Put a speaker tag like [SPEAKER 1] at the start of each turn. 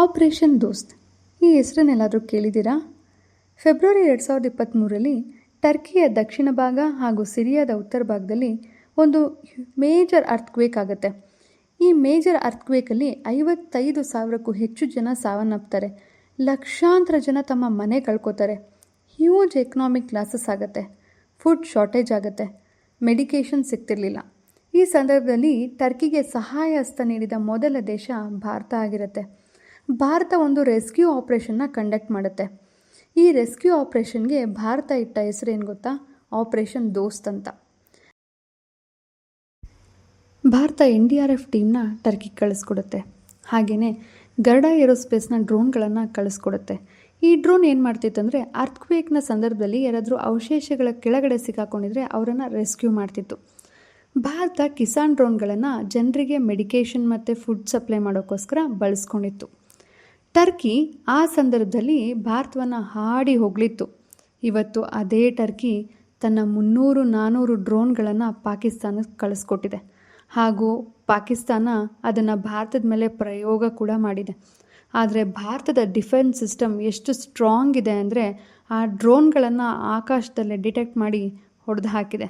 [SPEAKER 1] Operation ದೋಸ್ತ್ ಈ ಹೆಸರನ್ನೆಲ್ಲಾದರೂ ಕೇಳಿದ್ದೀರಾ? ಫೆಬ್ರವರಿ 2023ರಲ್ಲಿ ಟರ್ಕಿಯ ದಕ್ಷಿಣ ಭಾಗ ಹಾಗೂ ಸಿರಿಯಾದ ಉತ್ತರ ಭಾಗದಲ್ಲಿ ಒಂದು ಮೇಜರ್ ಅರ್ಥಕ್ವೇಕ್ ಆಗುತ್ತೆ. ಈ ಮೇಜರ್ ಅರ್ಥಕ್ವೇಕಲ್ಲಿ 55,000ಕ್ಕೂ ಹೆಚ್ಚು ಜನ ಸಾವನ್ನಪ್ತಾರೆ. ಲಕ್ಷಾಂತರ ಜನ ತಮ್ಮ ಮನೆ ಕಳ್ಕೊತಾರೆ. ಹ್ಯೂಜ್ ಎಕನಾಮಿಕ್ ಲಾಸಸ್ ಆಗುತ್ತೆ. ಫುಡ್ ಶಾರ್ಟೇಜ್ ಆಗುತ್ತೆ. ಮೆಡಿಕೇಷನ್ ಸಿಗ್ತಿರ್ಲಿಲ್ಲ. ಈ ಸಂದರ್ಭದಲ್ಲಿ ಟರ್ಕಿಗೆ ಸಹಾಯ ಹಸ್ತ ನೀಡಿದ ಮೊದಲ ದೇಶ ಭಾರತ ಆಗಿರುತ್ತೆ. ಭಾರತ ಒಂದು ರೆಸ್ಕ್ಯೂ ಆಪರೇಷನ್ನ ಕಂಡಕ್ಟ್ ಮಾಡುತ್ತೆ. ಈ ರೆಸ್ಕ್ಯೂ ಆಪರೇಷನ್ಗೆ ಭಾರತ ಇಟ್ಟ ಹೆಸರೇನು ಗೊತ್ತಾ? ಆಪರೇಷನ್ ದೋಸ್ತ್ ಅಂತ. ಭಾರತ NDRF ಟೀಮ್ನ ಟರ್ಕಿಗೆ ಕಳಿಸ್ಕೊಡುತ್ತೆ. ಹಾಗೆಯೇ ಗರುಡ ಏರೋಸ್ಪೇಸ್ನ ಡ್ರೋನ್ಗಳನ್ನು ಕಳಿಸ್ಕೊಡುತ್ತೆ. ಈ ಡ್ರೋನ್ ಏನು ಮಾಡ್ತಿತ್ತಂದರೆ ಅರ್ಥಕ್ವೇಕ್ನ ಸಂದರ್ಭದಲ್ಲಿ ಯಾರಾದರೂ ಅವಶೇಷಗಳ ಕೆಳಗಡೆ ಸಿಕ್ಕಾಕೊಂಡಿದ್ರೆ ಅವರನ್ನು ರೆಸ್ಕ್ಯೂ ಮಾಡ್ತಿತ್ತು. ಭಾರತ ಕಿಸಾನ್ ಡ್ರೋನ್ಗಳನ್ನು ಜನರಿಗೆ ಮೆಡಿಕೇಷನ್ ಮತ್ತು ಫುಡ್ ಸಪ್ಲೈ ಮಾಡೋಕ್ಕೋಸ್ಕರ ಬಳಸ್ಕೊಂಡಿತ್ತು. ಟರ್ಕಿ ಆ ಸಂದರ್ಭದಲ್ಲಿ ಭಾರತವನ್ನು ಹಾಡಿ ಹೊಗಳಿತ್ತು. ಇವತ್ತು ಅದೇ ಟರ್ಕಿ ತನ್ನ 300-400 ಡ್ರೋನ್ಗಳನ್ನು ಪಾಕಿಸ್ತಾನಕ್ಕೆ ಕಳಿಸ್ಕೊಟ್ಟಿದೆ. ಹಾಗೂ ಪಾಕಿಸ್ತಾನ ಅದನ್ನು ಭಾರತದ ಮೇಲೆ ಪ್ರಯೋಗ ಕೂಡ ಮಾಡಿದೆ. ಆದರೆ ಭಾರತದ ಡಿಫೆನ್ಸ್ ಸಿಸ್ಟಮ್ ಎಷ್ಟು ಸ್ಟ್ರಾಂಗ್ ಇದೆ ಅಂದರೆ ಆ ಡ್ರೋನ್ಗಳನ್ನು ಆಕಾಶದಲ್ಲೇ ಡಿಟೆಕ್ಟ್ ಮಾಡಿ ಹೊಡೆದು ಹಾಕಿದೆ.